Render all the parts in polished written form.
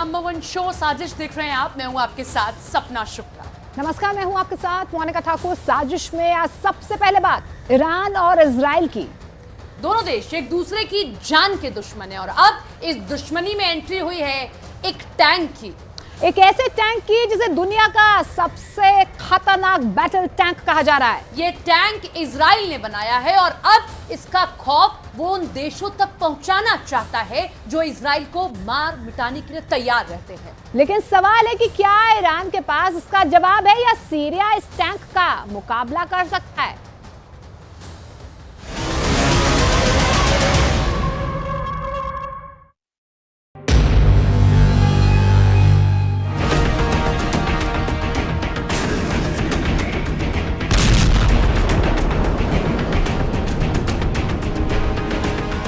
Number one show साजिश देख रहे हैं आप। मैं हूं आपके साथ सपना शुक्ला। नमस्कार, मैं हूं आपके साथ मोनिका ठाकुर। साजिश में आज सबसे पहले बात ईरान और इजराइल की। दोनों देश एक दूसरे की जान के दुश्मन है और अब इस दुश्मनी में एंट्री हुई है एक टैंक की। एक ऐसे टैंक की जिसे दुनिया का सबसे खतरनाक बैटल टैंक कहा जा रहा है। ये टैंक इजराइल ने बनाया है और अब इसका खौफ वो उन देशों तक पहुंचाना चाहता है जो इजराइल को मार मिटाने के लिए तैयार रहते हैं। लेकिन सवाल है कि क्या ईरान के पास इसका जवाब है या सीरिया इस टैंक का मुकाबला कर सकता है।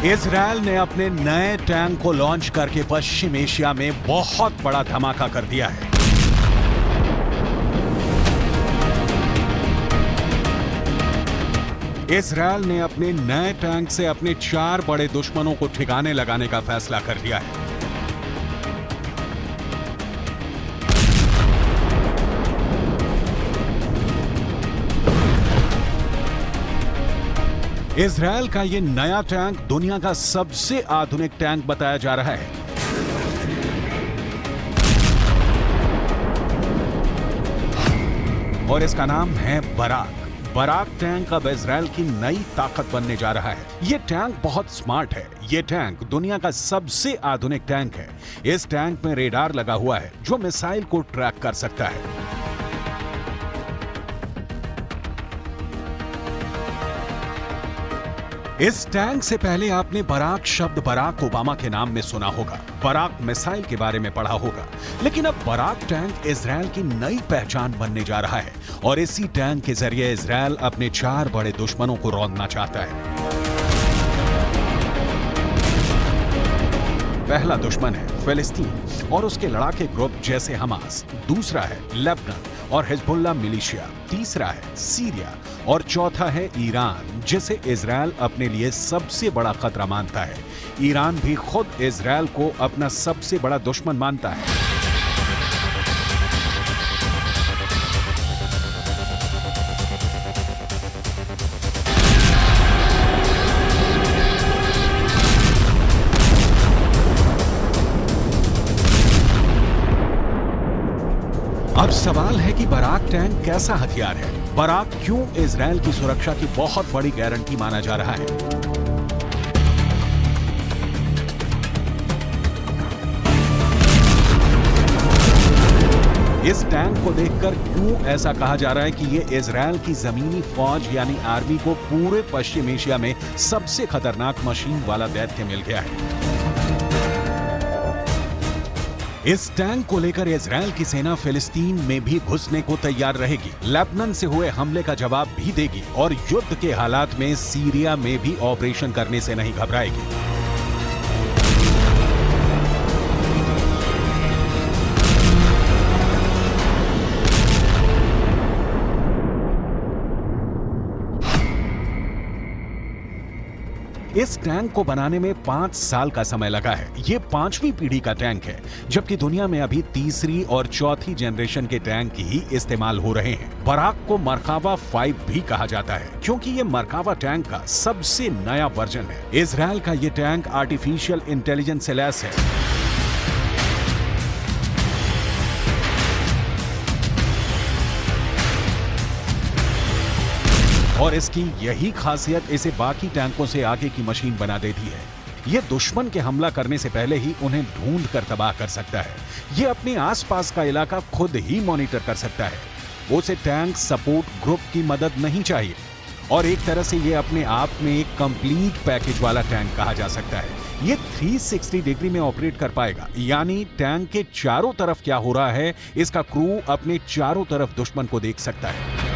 इजरायल ने अपने नए टैंक को लॉन्च करके पश्चिम एशिया में बहुत बड़ा धमाका कर दिया है। इजरायल ने अपने नए टैंक से अपने 4 बड़े दुश्मनों को ठिकाने लगाने का फैसला कर लिया है। इजरायल का ये नया टैंक दुनिया का सबसे आधुनिक टैंक बताया जा रहा है। और इसका नाम है बराक। बराक टैंक अब इजरायल की नई ताकत बनने जा रहा है। ये टैंक बहुत स्मार्ट है। ये टैंक दुनिया का सबसे आधुनिक टैंक है। इस टैंक में रेडार लगा हुआ है जो मिसाइल को ट्रैक कर सकता है। इस टैंक से पहले आपने बराक शब्द बराक ओबामा के नाम में सुना होगा, बराक मिसाइल के बारे में पढ़ा होगा। लेकिन अब बराक टैंक इजरायल की नई पहचान बनने जा रहा है और इसी टैंक के जरिए इजरायल अपने 4 बड़े दुश्मनों को रौंदना चाहता है। पहला दुश्मन है फिलिस्तीन और उसके लड़ाके ग्रुप जैसे हमास। दूसरा है लेबनान और हिजबुल्लाह मिलिशिया। तीसरा है सीरिया और चौथा है ईरान, जिसे इजरायल अपने लिए सबसे बड़ा खतरा मानता है। ईरान भी खुद इजरायल को अपना सबसे बड़ा दुश्मन मानता है। अब सवाल है कि बराक टैंक कैसा हथियार है। बराक क्यों इजरायल की सुरक्षा की बहुत बड़ी गारंटी माना जा रहा है। इस टैंक को देखकर क्यों ऐसा कहा जा रहा है कि ये इजरायल की जमीनी फौज यानी आर्मी को पूरे पश्चिम एशिया में सबसे खतरनाक मशीन वाला दैत्य मिल गया है। इस टैंक को लेकर इजरायल की सेना फिलिस्तीन में भी घुसने को तैयार रहेगी, लेबनान से हुए हमले का जवाब भी देगी और युद्ध के हालात में सीरिया में भी ऑपरेशन करने से नहीं घबराएगी। इस टैंक को बनाने में 5 साल का समय लगा है। ये 5वीं पीढ़ी का टैंक है, जबकि दुनिया में अभी तीसरी और चौथी जनरेशन के टैंक ही इस्तेमाल हो रहे हैं। बराक को मरकावा 5 भी कहा जाता है क्योंकि ये मरकावा टैंक का सबसे नया वर्जन है। इजरायल का ये टैंक आर्टिफिशियल इंटेलिजेंस से लैस है। और इसकी यही खासियत इसे बाकी टैंकों से आगे की मशीन बना देती है। ये दुश्मन के हमला करने से पहले ही उन्हें ढूंढ कर तबाह कर सकता है। ये अपने आसपास का इलाका खुद ही मॉनिटर कर सकता है। उसे टैंक सपोर्ट ग्रुप की मदद नहीं चाहिए और एक तरह से ये अपने आप में एक कंप्लीट पैकेज वाला टैंक कहा जा सकता है। ये 360 डिग्री में ऑपरेट कर पाएगा, यानी टैंक के चारों तरफ क्या हो रहा है इसका क्रू अपने चारों तरफ दुश्मन को देख सकता है।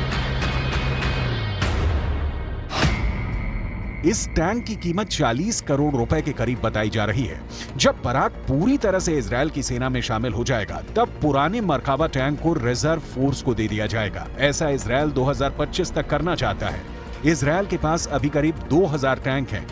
इस टैंक की कीमत 40 करोड़ रुपए के करीब बताई जा रही है। जब बराक पूरी तरह से इजरायल की सेना में शामिल हो जाएगा, तब पुराने मरकावा टैंक को रिजर्व फोर्स को दे दिया जाएगा। ऐसा इजरायल 2025 तक करना चाहता है। इजरायल के पास अभी करीब 2000 टैंक हैं।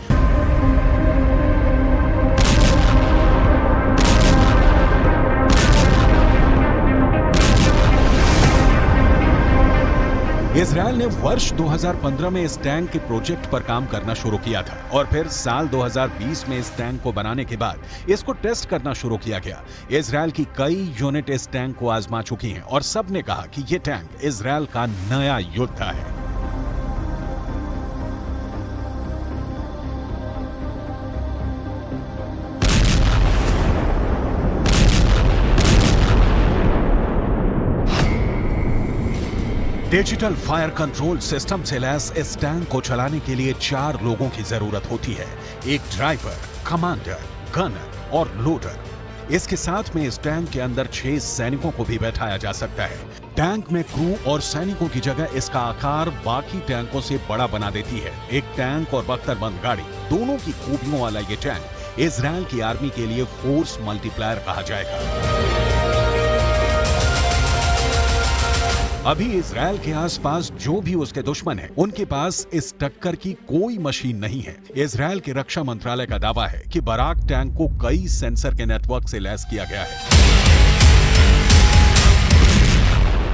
इजरायल ने वर्ष 2015 में इस टैंक के प्रोजेक्ट पर काम करना शुरू किया था और फिर साल 2020 में इस टैंक को बनाने के बाद इसको टेस्ट करना शुरू किया गया। इजरायल की कई यूनिट इस टैंक को आजमा चुकी हैं और सबने कहा कि ये टैंक इजरायल का नया योद्धा है। डिजिटल फायर कंट्रोल सिस्टम से लैस इस टैंक को चलाने के लिए 4 लोगों की जरूरत होती है, एक ड्राइवर, कमांडर, गनर और लोडर। इसके साथ में इस टैंक के अंदर 6 सैनिकों को भी बैठाया जा सकता है। टैंक में क्रू और सैनिकों की जगह इसका आकार बाकी टैंकों से बड़ा बना देती है। एक टैंक और बख्तरबंद गाड़ी दोनों की खूबियों वाला ये टैंक इजरायल की आर्मी के लिए फोर्स मल्टीप्लायर कहा जाएगा। अभी इजरायल के आसपास जो भी उसके दुश्मन हैं, उनके पास इस टक्कर की कोई मशीन नहीं है। इजरायल के रक्षा मंत्रालय का दावा है कि बराक टैंक को कई सेंसर के नेटवर्क से लैस किया गया है।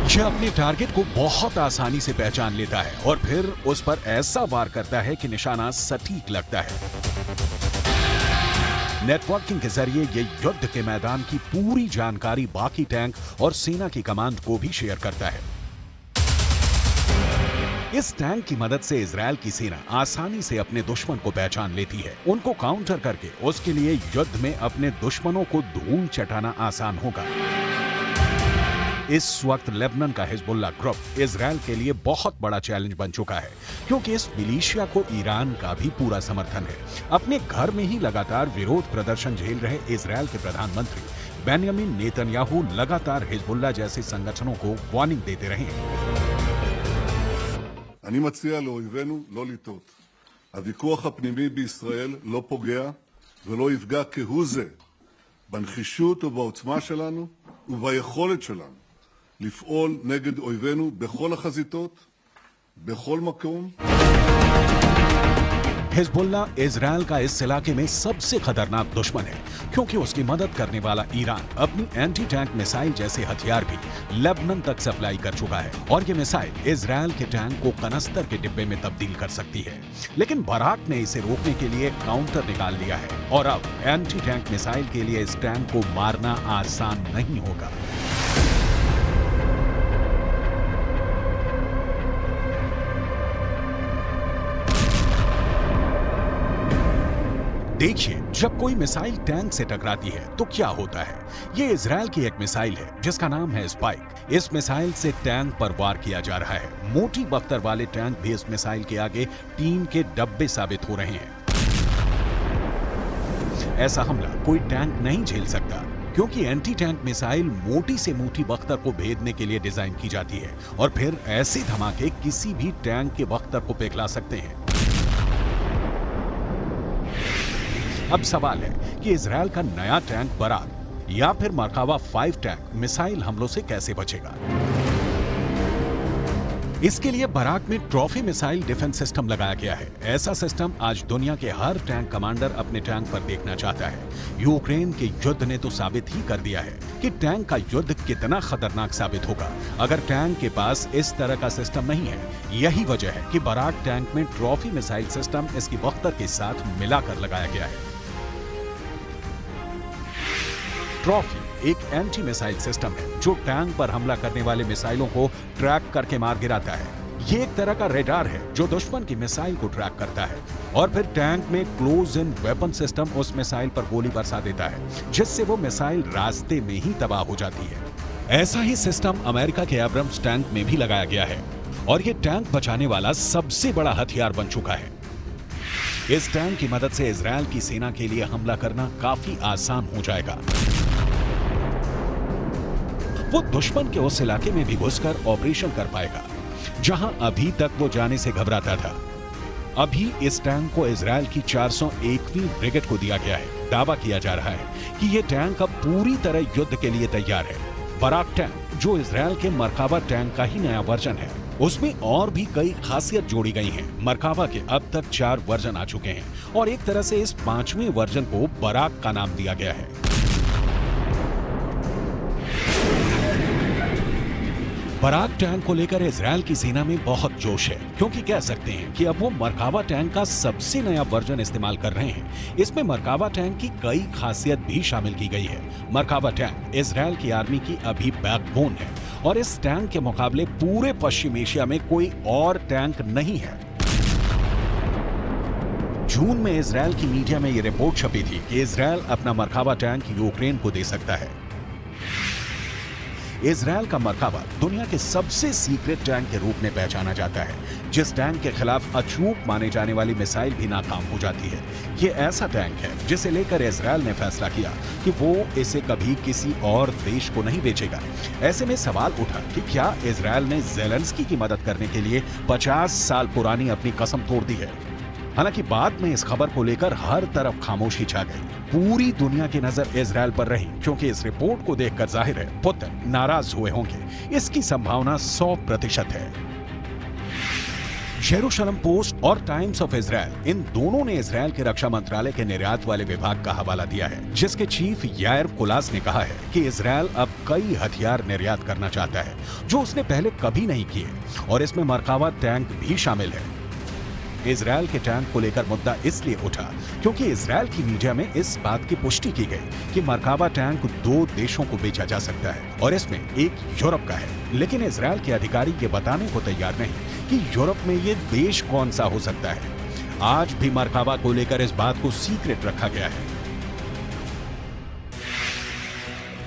यह अपने टारगेट को बहुत आसानी से पहचान लेता है और फिर उस पर ऐसा वार करता है कि निशाना सटीक लगता है। नेटवर्किंग के जरिए ये युद्ध के मैदान की पूरी जानकारी बाकी टैंक और सेना की कमांड को भी शेयर करता है। इस टैंक की मदद से इजरायल की सेना आसानी से अपने दुश्मन को पहचान लेती है। उनको काउंटर करके उसके लिए युद्ध में अपने दुश्मनों को धूल चटाना आसान होगा। इस वक्त लेबनान का हिजबुल्लाह ग्रुप इजरायल के लिए बहुत बड़ा चैलेंज बन चुका है, क्योंकि इस मिलिशिया को ईरान का भी पूरा समर्थन है। अपने घर में ही लगातार विरोध प्रदर्शन झेल रहे इजरायल के प्रधानमंत्री बेंयामिन नेतन्याहू लगातार हिजबुल्लाह जैसे संगठनों को वार्निंग देते रहे हैं। אני מציע לאויבינו לא לטעות. הוויכוח הפנימי בישראל לא פוגע ולא יפגע כהוא זה בנחישות ובעוצמה שלנו וביכולת שלנו לפעול נגד אויבינו בכל החזיתות, בכל מקום. हिजबुल्लाह इजरायल का इस इलाके में सबसे खतरनाक दुश्मन है, क्योंकि उसकी मदद करने वाला ईरान अपनी एंटी टैंक मिसाइल जैसे हथियार भी लेबनान तक सप्लाई कर चुका है और ये मिसाइल इजरायल के टैंक को कनस्तर के डिब्बे में तब्दील कर सकती है। लेकिन बराक ने इसे रोकने के लिए काउंटर निकाल लिया है और अब एंटी टैंक मिसाइल के लिए इस टैंक को मारना आसान नहीं होगा। देखिए, जब कोई मिसाइल टैंक से टकराती है तो क्या होता है। ये इजरायल की एक मिसाइल है जिसका नाम है स्पाइक। इस मिसाइल से टैंक पर वार किया जा रहा है। मोटी बख्तर वाले टैंक भी इस मिसाइल के आगे टीन के डब्बे साबित हो रहे हैं। ऐसा हमला कोई टैंक नहीं झेल सकता, क्योंकि एंटी टैंक मिसाइल मोटी से मोटी बख्तर को भेदने के लिए डिजाइन की जाती है और फिर ऐसे धमाके किसी भी टैंक के बख्तर को पिघला सकते हैं। अब सवाल है कि इजरायल का नया टैंक बराक या फिर मरकावा 5 टैंक मिसाइल हमलों से कैसे बचेगा। इसके लिए बराक में ट्रॉफी मिसाइल डिफेंस सिस्टम लगाया गया है। ऐसा सिस्टम आज दुनिया के हर टैंक कमांडर अपने टैंक पर देखना चाहता है। यूक्रेन के युद्ध ने तो साबित ही कर दिया है कि टैंक का युद्ध कितना खतरनाक साबित होगा अगर टैंक के पास इस तरह का सिस्टम नहीं है। यही वजह है कि बराक टैंक में ट्रॉफी मिसाइल सिस्टम इसकी बख्तर के साथ मिलाकर लगाया गया है। ट्रॉफी एक एंटी मिसाइल सिस्टम है जो टैंक पर हमला करने वाले मिसाइलों को ट्रैक करके मार गिराता है। ये एक तरह का रेडार है जो दुश्मन की मिसाइल को ट्रैक करता है और फिर टैंक में क्लोज इन वेपन सिस्टम उस मिसाइल पर गोली बरसा देता है, जिससे वो मिसाइल रास्ते में ही तबाह हो जाती है। ऐसा ही सिस्टम अमेरिका के एब्रम्स टैंक में भी लगाया गया है और ये टैंक बचाने वाला सबसे बड़ा हथियार बन चुका है। इस टैंक की मदद से इजरायल की सेना के लिए हमला करना काफी आसान हो जाएगा। वो दुश्मन के उस इलाके में भी घुसकर ऑपरेशन कर पाएगा जहां अभी तक वो जाने से घबराता था। अभी इस टैंक को इजरायल की 401वीं ब्रिगेड को दिया गया है। दावा किया जा रहा है कि ये टैंक अब पूरी तरह युद्ध के लिए तैयार है। बराक टैंक, जो इजरायल के मरकावा टैंक का ही नया वर्जन है, उसमें और भी कई खासियत जोड़ी गई हैं। मरकावा के अब तक 4 वर्जन आ चुके हैं और एक तरह से इस 5वें वर्जन को बराक का नाम दिया गया है। बराक टैंक को लेकर इजरायल की सेना में बहुत जोश है, क्योंकि कह सकते हैं कि अब वो मरकावा टैंक का सबसे नया वर्जन इस्तेमाल कर रहे हैं। इसमें मरकावा टैंक की कई खासियत भी शामिल की गई है। मरकावा टैंक इजरायल की आर्मी की अभी बैकबोन है और इस टैंक के मुकाबले पूरे पश्चिम एशिया में कोई और टैंक नहीं है। जून में इजरायल की मीडिया में ये रिपोर्ट छपी थी कि इजरायल अपना मरकावा टैंक यूक्रेन को दे सकता है। इजरायल का मरकावा दुनिया के सबसे सीक्रेट टैंक के रूप में पहचाना जाता है, जिस टैंक के खिलाफ अचूक माने जाने वाली मिसाइल भी नाकाम हो जाती है। ये ऐसा टैंक है जिसे लेकर इजरायल ने फैसला किया कि वो इसे कभी किसी और देश को नहीं बेचेगा। ऐसे में सवाल उठा कि क्या इजरायल ने ज़ेलेंस्की की मदद करने के लिए 50 साल पुरानी अपनी कसम तोड़ दी है। हालांकि बाद में इस खबर को लेकर हर तरफ खामोशी छा गई। पूरी दुनिया की नजर इजरायल पर रही, क्योंकि इस रिपोर्ट को देखकर जाहिर है पुतिन नाराज हुए होंगे। इसकी संभावना 100% है। जेरूशलम पोस्ट और टाइम्स ऑफ इजरायल इन दोनों ने इजरायल के रक्षा मंत्रालय के निर्यात वाले विभाग का हवाला दिया है, जिसके चीफ यायर कुलास ने कहा है कि इजरायल अब कई हथियार निर्यात करना चाहता है जो उसने पहले कभी नहीं किए, और इसमें मरकावा टैंक भी शामिल है। इजरायल के टैंक को लेकर मुद्दा इसलिए उठा क्योंकि इजरायल की मीडिया में इस बात की पुष्टि की गई कि मरकावा टैंक 2 देशों को बेचा जा सकता है और इसमें एक यूरोप का है। लेकिन इजरायल के अधिकारी ये बताने को तैयार नहीं कि यूरोप में ये देश कौन सा हो सकता है। आज भी मरकावा को लेकर इस बात को सीक्रेट रखा गया है।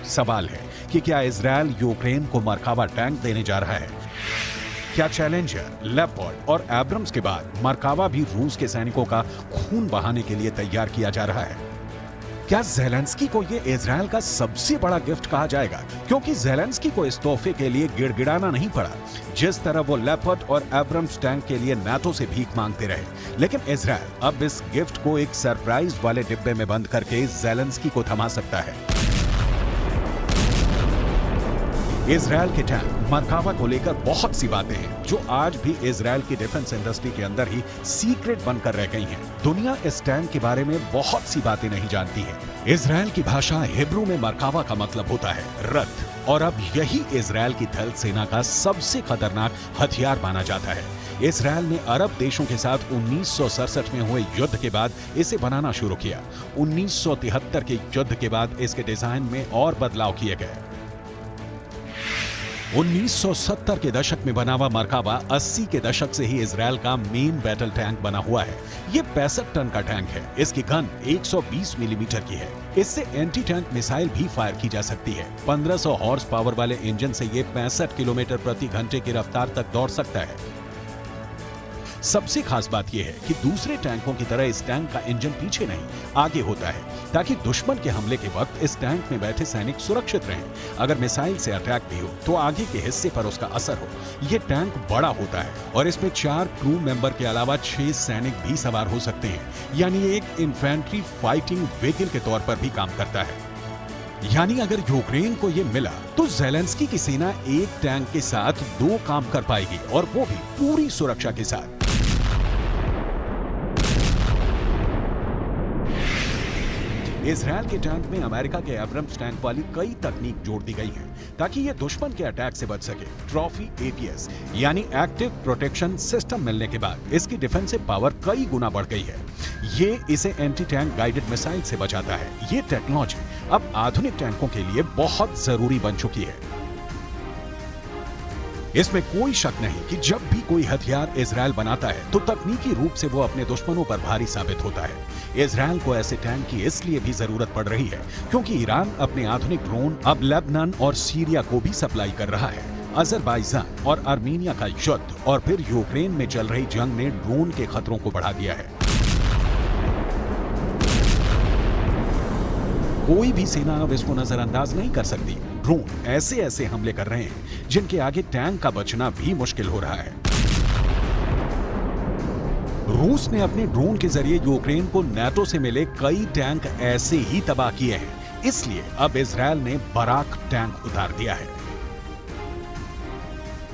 सवाल है कि क्या इजरायल यूक्रेन को मरकावा टैंक देने जा रहा है? क्या चैलेंजर, लेपर्ड और एब्रम्स के बाद मरकावा भी रूस के सैनिकों का खून बहाने के लिए तैयार किया जा रहा है? क्या ज़ेलेंस्की को ये इजरायल का सबसे बड़ा गिफ्ट कहा जाएगा, क्योंकि ज़ेलेंस्की को इस तोहफे के लिए गिड़गिड़ाना नहीं पड़ा, जिस तरह वो लेपर्ड और एब्रम्स टैंक के लिए नाटो से भीख मांगते रहे। लेकिन इजरायल अब इस गिफ्ट को एक सरप्राइज वाले डिब्बे में बंद करके ज़ेलेंस्की को थमा सकता है। इजरायल के टैंक मरकावा को लेकर बहुत सी बातें हैं जो आज भी इजरायल की डिफेंस इंडस्ट्री के अंदर ही सीक्रेट बनकर रह गई हैं। दुनिया इस टैंक के बारे में बहुत सी बातें नहीं जानती है। इजरायल की भाषा हिब्रू में मरकावा का मतलब होता है रथ, और अब यही इजरायल की थल सेना का सबसे खतरनाक हथियार माना जाता है। इजरायल ने अरब देशों के साथ 1967 में हुए युद्ध के बाद इसे बनाना शुरू किया। 1973 के युद्ध के बाद इसके डिजाइन में और बदलाव किए गए। 1970 के दशक में बना हुआ मरकावा 80 के दशक से ही इजरायल का मेन बैटल टैंक बना हुआ है। ये 65 टन का टैंक है। इसकी गन 120 मिलीमीटर की है। इससे एंटी टैंक मिसाइल भी फायर की जा सकती है। 1500 हॉर्स पावर वाले इंजन से ये 65 किलोमीटर प्रति घंटे की रफ्तार तक दौड़ सकता है। सबसे खास बात यह है कि दूसरे टैंकों की तरह इस टैंक का इंजन पीछे नहीं आगे होता है, ताकि दुश्मन के हमले के वक्त इस टैंक में बैठे सैनिक सुरक्षित रहें। अगर मिसाइल से अटैक भी हो तो आगे के हिस्से पर उसका असर हो। यह टैंक बड़ा होता है और इसमें 4 क्रू मेंबर के अलावा 6 सैनिक भी सवार हो सकते हैं, यानी एक इन्फेंट्री फाइटिंग व्हीकल के तौर पर भी काम करता है। यानी अगर यूक्रेन को ये मिला तो ज़ेलेंस्की की सेना एक टैंक के साथ 2 काम कर पाएगी, और वो भी पूरी सुरक्षा के साथ। इजरायल के टैंक में अमेरिका के एब्रम्स टैंक वाली कई तकनीक जोड़ दी गई है ताकि ये दुश्मन के अटैक से बच सके। ट्रॉफी APS यानी एक्टिव प्रोटेक्शन सिस्टम मिलने के बाद इसकी डिफेंसिव पावर कई गुना बढ़ गई है। ये इसे एंटी टैंक गाइडेड मिसाइल से बचाता है। ये टेक्नोलॉजी अब आधुनिक टैंकों के लिए बहुत जरूरी बन चुकी है। इसमें कोई शक नहीं कि जब भी कोई हथियार इजरायल बनाता है तो तकनीकी रूप से वो अपने दुश्मनों पर भारी साबित होता है। इजरायल को ऐसे टैंक की इसलिए भी जरूरत पड़ रही है क्योंकि ईरान अपने आधुनिक ड्रोन अब लेबनान और सीरिया को भी सप्लाई कर रहा है। अजरबैजान और आर्मेनिया का युद्ध और फिर यूक्रेन में चल रही जंग ने ड्रोन के खतरों को बढ़ा दिया है। कोई भी सेना अब इसको नजरअंदाज नहीं कर सकती। ड्रोन ऐसे ऐसे हमले कर रहे हैं जिनके आगे टैंक का बचना भी मुश्किल हो रहा है। रूस ने अपने ड्रोन के जरिए यूक्रेन को नाटो से मिले कई टैंक ऐसे ही तबाह किए हैं। इसलिए अब इजरायल ने बराक टैंक उतार दिया है।